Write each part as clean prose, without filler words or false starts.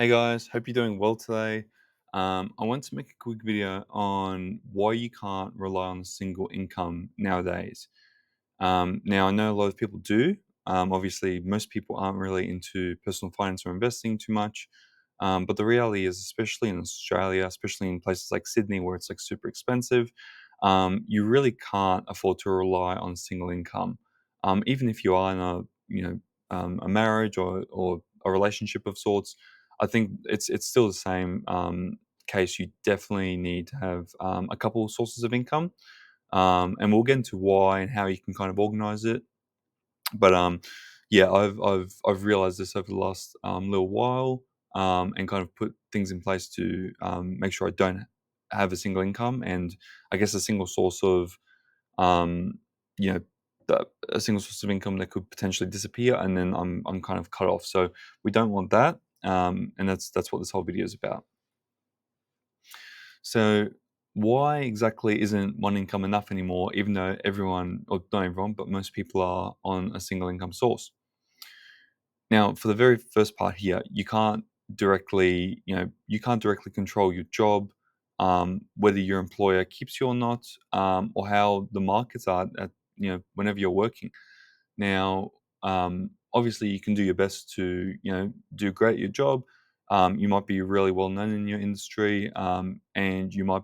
Hey guys, hope you're doing well today. I want to make a quick video on why you can't rely on a single income nowadays. Now, I know a lot of people do. Obviously, most people aren't really into personal finance or investing too much. But the reality is, especially in Australia, especially in places like Sydney, where it's like super expensive, you really can't afford to rely on a single income. Even if you are in a marriage or a relationship of sorts, I think it's still the same case. You definitely need to have a couple of sources of income, and we'll get into why and how you can kind of organize it. But yeah, I've realized this over the last little while, and kind of put things in place to make sure I don't have a single income, and I guess a single source of um, you know a single source of income that could potentially disappear, and then I'm kind of cut off. So we don't want that, and that's what this whole video is about. So, why exactly isn't one income enough anymore, even though everyone, or not everyone, but most people are on a single income source? Now, for the very first part here, you can't directly control your job, whether your employer keeps you or not, or how the markets are whenever you're working. Now, obviously, you can do your best to do great at your job. You might be really well known in your industry, and you might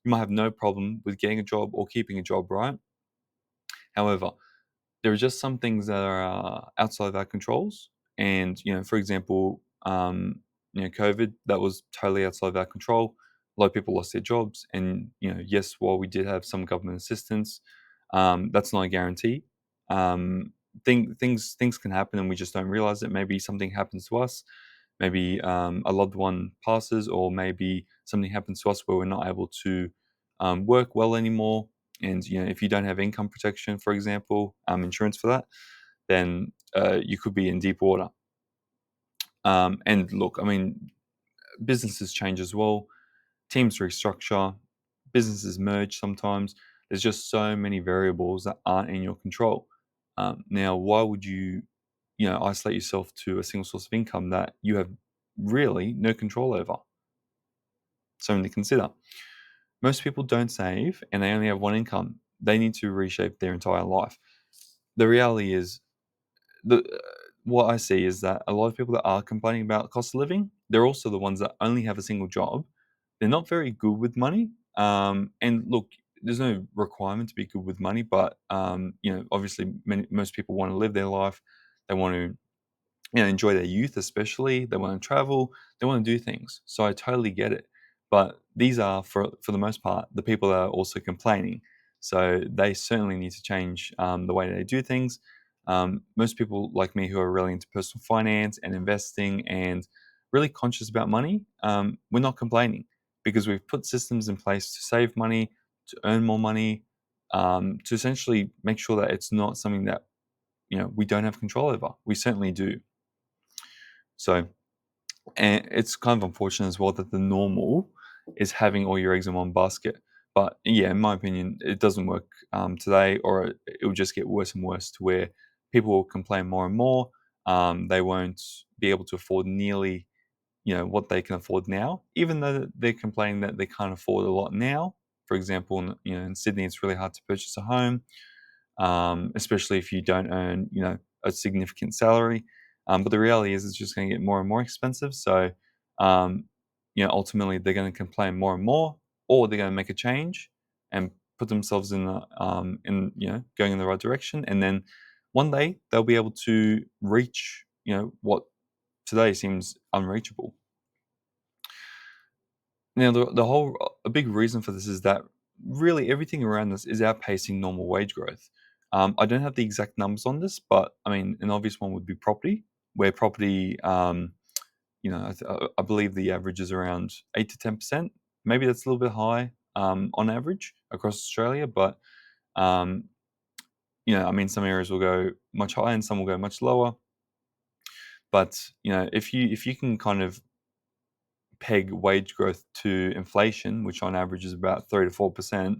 have no problem with getting a job or keeping a job, right? However, there are just some things that are outside of our controls, and for example, COVID, that was totally outside of our control. A lot of people lost their jobs, and yes, while we did have some government assistance, that's not a guarantee. Um, things can happen, and we just don't realize it. Maybe something happens to us. Maybe a loved one passes, or maybe something happens to us where we're not able to work well anymore. And if you don't have income protection, for example, insurance for that, then you could be in deep water. And look, I mean, businesses change as well. Teams restructure, businesses merge sometimes. There's just so many variables that aren't in your control. Now, why would you isolate yourself to a single source of income that you have really no control over? Something to consider. Most people don't save and they only have one income. They need to reshape their entire life. The reality is, the what I see is that a lot of people that are complaining about cost of living, they're also the ones that only have a single job. They're not very good with money. And look, there's no requirement to be good with money, but obviously, most people want to live their life. They want to enjoy their youth, especially. They want to travel. They want to do things. So I totally get it. But these are, for the most part, the people that are also complaining. So they certainly need to change the way they do things. Most people like me who are really into personal finance and investing and really conscious about money, we're not complaining because we've put systems in place to save money, to earn more money, to essentially make sure that it's not something that we don't have control over. We certainly do. So, and it's kind of unfortunate as well that the normal is having all your eggs in one basket. But yeah, in my opinion, it doesn't work today, or it will just get worse and worse to where people will complain more and more. They won't be able to afford nearly, what they can afford now, even though they're complaining that they can't afford a lot now. For example, in Sydney, it's really hard to purchase a home, especially if you don't earn, a significant salary. But the reality is, it's just going to get more and more expensive. So, um, ultimately, they're going to complain more and more, or they're going to make a change and put themselves in going in the right direction. And then one day they'll be able to reach, what today seems unreachable. Now, a big reason for this is that really everything around us is outpacing normal wage growth. I don't have the exact numbers on this, but I mean, an obvious one would be property, where property, I believe the average is around 8 to 10%. Maybe that's a little bit high on average across Australia, but um, I mean, some areas will go much higher and some will go much lower. But if you can kind of peg wage growth to inflation, which on average is about 3 to 4%,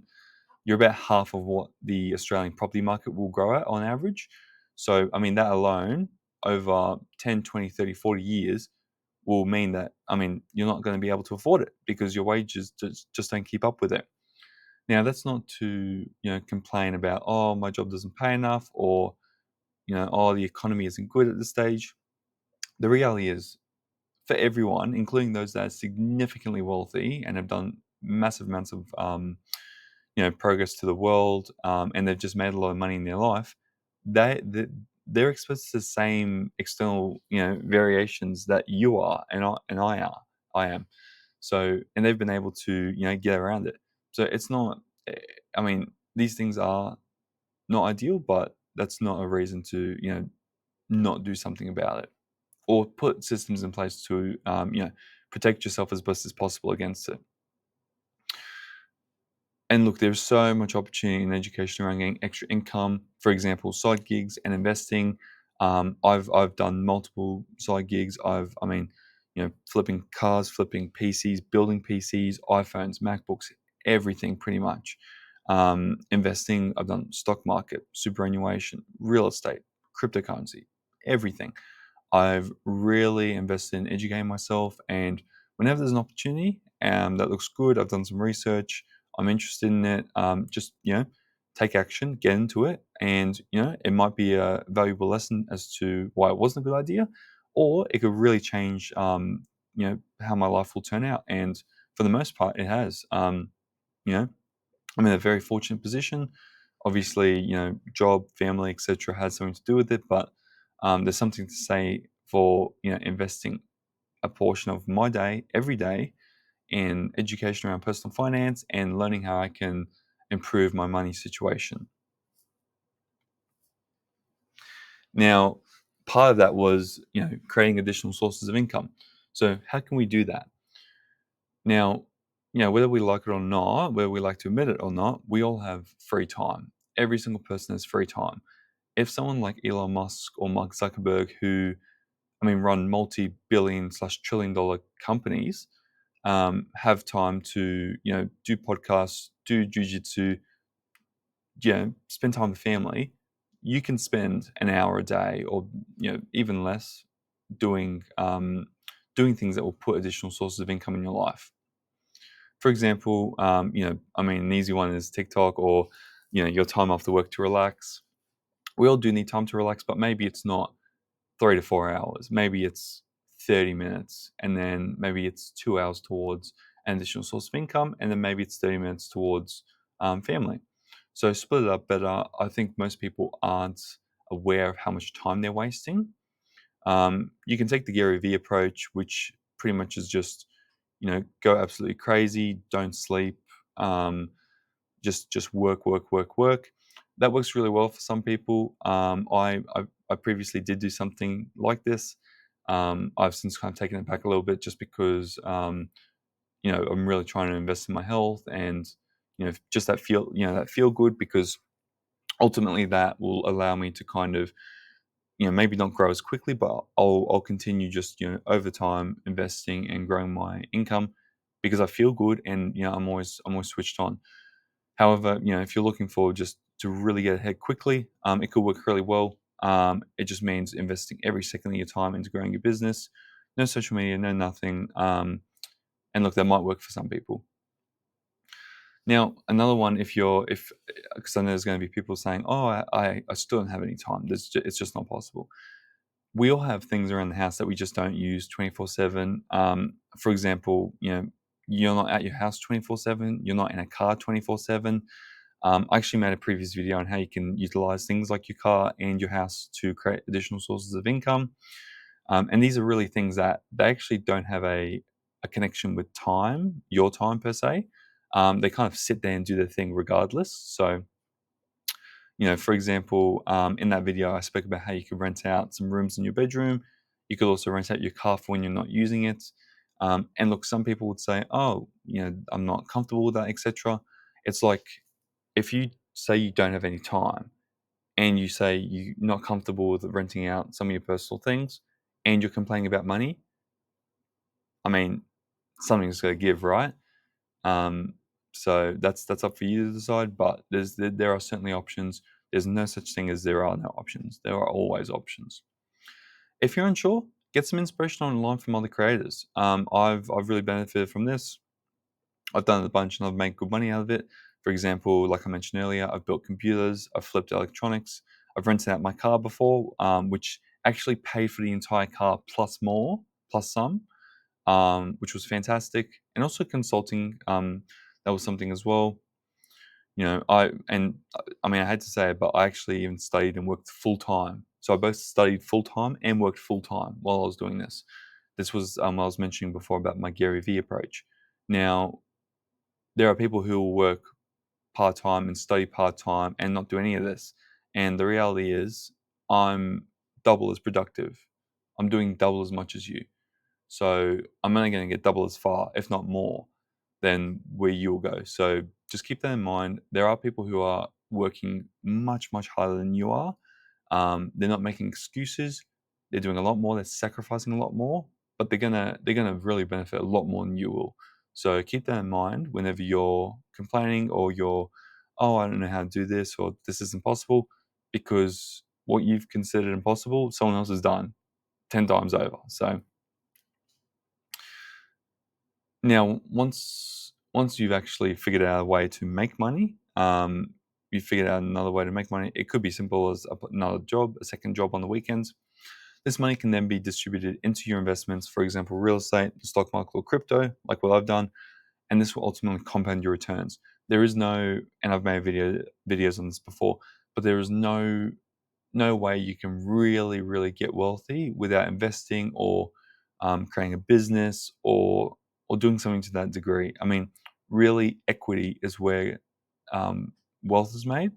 you're about half of what the Australian property market will grow at on average. So, I mean, that alone over 10, 20, 30, 40 years will mean that, I mean, you're not going to be able to afford it because your wages just don't keep up with it. Now, that's not to, complain about, oh, my job doesn't pay enough, or, oh, the economy isn't good at this stage. The reality is, for everyone, including those that are significantly wealthy and have done massive amounts of, progress to the world, and they've just made a lot of money in their life, they they're exposed to the same external, variations that you are, I am. So, and they've been able to, get around it. So it's not. eh, I mean, these things are not ideal, but that's not a reason to, not do something about it, or put systems in place to, protect yourself as best as possible against it. And look, there's so much opportunity in education around getting extra income. For example, side gigs and investing. I've done multiple side gigs. I mean, flipping cars, flipping PCs, building PCs, iPhones, MacBooks, everything pretty much. Investing. I've done stock market, superannuation, real estate, cryptocurrency, everything. I've really invested in educating myself, and whenever there's an opportunity that looks good, I've done some research, I'm interested in it, just take action, get into it, and it might be a valuable lesson as to why it wasn't a good idea, or it could really change how my life will turn out. And for the most part, it has. You know, I'm in a very fortunate position. Obviously, job, family, etc., has something to do with it, but there's something to say for investing a portion of my day every day in education around personal finance and learning how I can improve my money situation. Now, part of that was creating additional sources of income. So how can we do that? Now, whether we like it or not, whether we like to admit it or not, we all have free time. Every single person has free time. If someone like Elon Musk or Mark Zuckerberg, who, I mean, run multi-billion/trillion-dollar companies, have time to, do podcasts, do jujitsu, spend time with family, you can spend an hour a day, or even less, doing doing things that will put additional sources of income in your life. For example, I mean, an easy one is TikTok, or your time after work to relax. We all do need time to relax, but maybe it's not 3 to 4 hours. Maybe it's 30 minutes, and then maybe it's 2 hours towards an additional source of income, and then maybe it's 30 minutes towards family. So split it up better. I think most people aren't aware of how much time they're wasting. You can take the Gary Vee approach, which pretty much is just, go absolutely crazy, don't sleep, um, just work, work, work, work. That works really well for some people. I previously did do something like this. I've since kind of taken it back a little bit, just because I'm really trying to invest in my health, and just that feel good, because ultimately that will allow me to kind of maybe not grow as quickly, but I'll continue just over time investing and growing my income, because I feel good, and I'm always switched on. However, if you're looking for just to really get ahead quickly, it could work really well. It just means investing every second of your time into growing your business. No social media, no nothing. And look, that might work for some people. Now, another one, if because I know there's going to be people saying, "Oh, I still don't have any time. It's just not possible." We all have things around the house that we just don't use 24/7. For example, you're not at your house 24/7. You're not in a car 24/7. I actually made a previous video on how you can utilize things like your car and your house to create additional sources of income. And these are really things that they actually don't have a connection with time, your time per se. They kind of sit there and do their thing regardless. So, for example, in that video, I spoke about how you could rent out some rooms in your bedroom. You could also rent out your car for when you're not using it. And look, some people would say, "Oh, I'm not comfortable with that, etc." It's like, if you say you don't have any time, and you say you're not comfortable with renting out some of your personal things, and you're complaining about money, I mean, something's got to give, right? Um, so that's up for you to decide. But there are certainly options. There's no such thing as there are no options. There are always options. If you're unsure, get some inspiration online from other creators. I've really benefited from this. I've done it a bunch and I've made good money out of it. For example, like I mentioned earlier, I've built computers, I've flipped electronics, I've rented out my car before, which actually paid for the entire car plus more, plus some, which was fantastic. And also consulting, that was something as well. I mean, I had to say it, but I actually even studied and worked full time. So I both studied full time and worked full time while I was doing this. This was I was mentioning before about my Gary Vee approach. Now, there are people who will work part time and study part time and not do any of this. And the reality is, I'm double as productive. I'm doing double as much as you. So I'm only going to get double as far, if not more, than where you'll go. So just keep that in mind. There are people who are working much, much harder than you are. They're not making excuses. They're doing a lot more. They're sacrificing a lot more, but they're gonna really benefit a lot more than you will. So keep that in mind whenever you're complaining or you're, oh, I don't know how to do this or this is impossible, because what you've considered impossible, someone else has done 10 times over. So now, once you've actually figured out a way to make money, you figured out another way to make money. It could be simple as another job, a second job on the weekends. This money can then be distributed into your investments, for example, real estate, the stock market, or crypto, like what I've done, and this will ultimately compound your returns. There is no, and I've made videos on this before, but there is no way you can really, really get wealthy without investing or creating a business or doing something to that degree. I mean, really, equity is where wealth is made.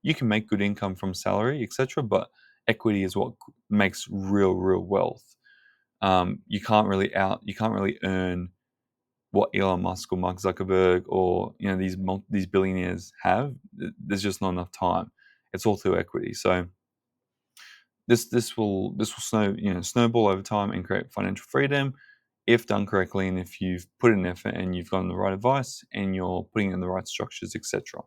You can make good income from salary, etc., but equity is what makes real wealth. You can't really earn what Elon Musk or Mark Zuckerberg or these billionaires have. There's just not enough time. It's all through equity. So this will snowball over time and create financial freedom if done correctly, and if you've put in effort and you've gotten the right advice and you're putting in the right structures, etc.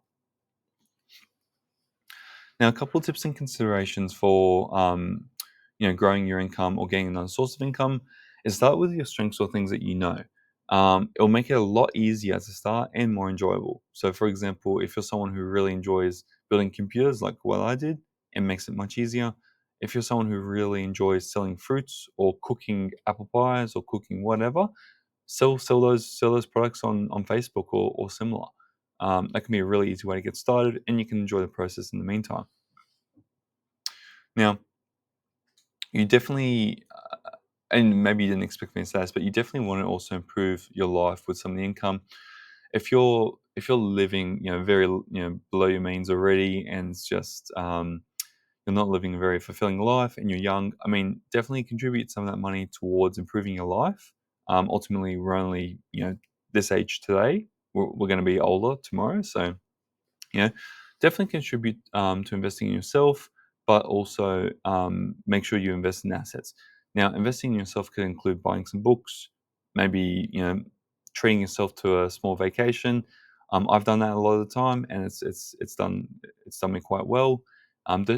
Now, a couple of tips and considerations for growing your income or getting another source of income is start with your strengths or things that you know. It'll make it a lot easier to start and more enjoyable. So, for example, if you're someone who really enjoys building computers, like what I did, it makes it much easier. If you're someone who really enjoys selling fruits or cooking apple pies or cooking whatever, sell those products on Facebook or similar. That can be a really easy way to get started, and you can enjoy the process in the meantime. Now, you definitely, and maybe you didn't expect me to say this, but you definitely want to also improve your life with some of the income. If you're living, very, below your means already, and it's just you're not living a very fulfilling life, and you're young, I mean, definitely contribute some of that money towards improving your life. Ultimately, we're only, this age today. We're going to be older tomorrow, so you know, definitely contribute to investing in yourself, but also make sure you invest in assets. Now, investing in yourself could include buying some books, maybe treating yourself to a small vacation. I've done that a lot of the time, and it's done me quite well.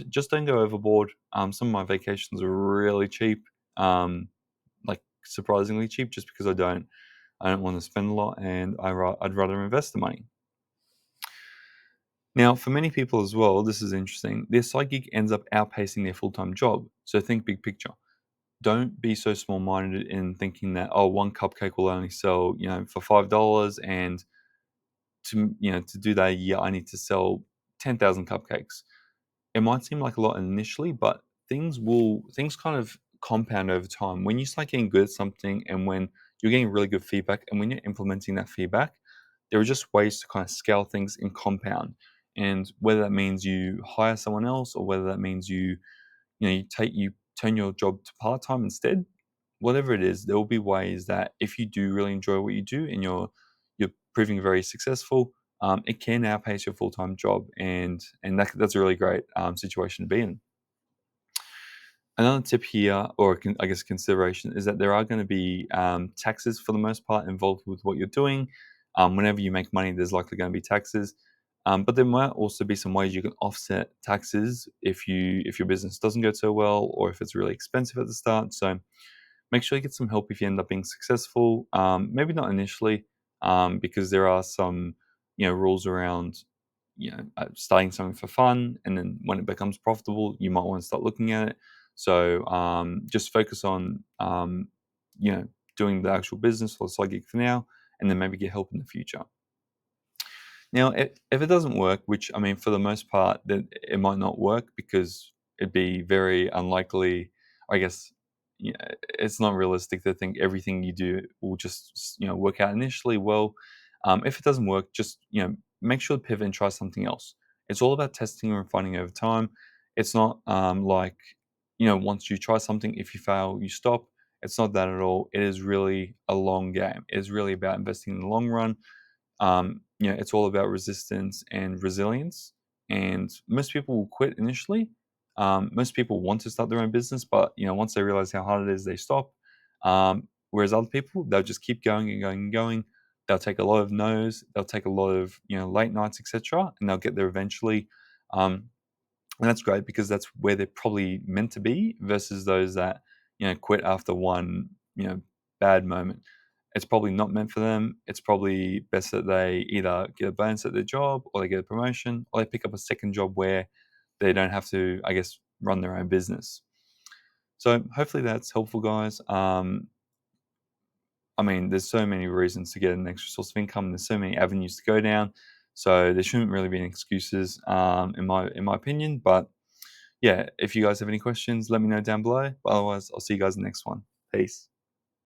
Just don't go overboard. Some of my vacations are really cheap, like surprisingly cheap, just because I don't want to spend a lot, and I'd rather invest the money. Now, for many people as well, this is interesting. Their side gig ends up outpacing their full time job. So think big picture. Don't be so small minded in thinking that, oh, one cupcake will only sell, for $5, and to do that a year, I need to sell 10,000 cupcakes. It might seem like a lot initially, but things kind of compound over time. When you start getting good at something, and when you're getting really good feedback, and when you're implementing that feedback, there are just ways to kind of scale things and compound. And whether that means you hire someone else, or whether that means you turn your job to part time instead, whatever it is, there will be ways that if you do really enjoy what you do and you're proving very successful, it can outpace your full time job, and that's a really great situation to be in. Another tip here, or I guess consideration, is that there are going to be taxes for the most part involved with what you're doing. Whenever you make money, there's likely going to be taxes. But there might also be some ways you can offset taxes if your business doesn't go so well or if it's really expensive at the start. So make sure you get some help if you end up being successful. Maybe not initially, because there are some rules around starting something for fun, and then when it becomes profitable, you might want to start looking at it. So just focus on you know doing the actual business or side gig for now, and then maybe get help in the future. Now, if it doesn't work, which I mean, for the most part, then it might not work because it'd be very unlikely. I guess it's not realistic to think everything you do will just work out initially. Well, if it doesn't work, just make sure to pivot and try something else. It's all about testing and refining over time. It's not like once you try something, if you fail, you stop. It's not that at all. It is really a long game. It is really about investing in the long run. It's all about resistance and resilience. And most people will quit initially. Most people want to start their own business, but once they realize how hard it is, they stop. Whereas other people, they'll just keep going and going and going. They'll take a lot of no's. They'll take a lot of late nights, etc., and they'll get there eventually. Um, and that's great because that's where they're probably meant to be versus those that quit after one bad moment. It's probably not meant for them. It's probably best that they either get a bonus at their job, or they get a promotion, or they pick up a second job where they don't have to, I guess, run their own business. So hopefully that's helpful, guys. I mean, there's so many reasons to get an extra source of income. There's so many avenues to go down. So there shouldn't really be any excuses, in my opinion. But yeah, if you guys have any questions, let me know down below. But otherwise, I'll see you guys in the next one. Peace.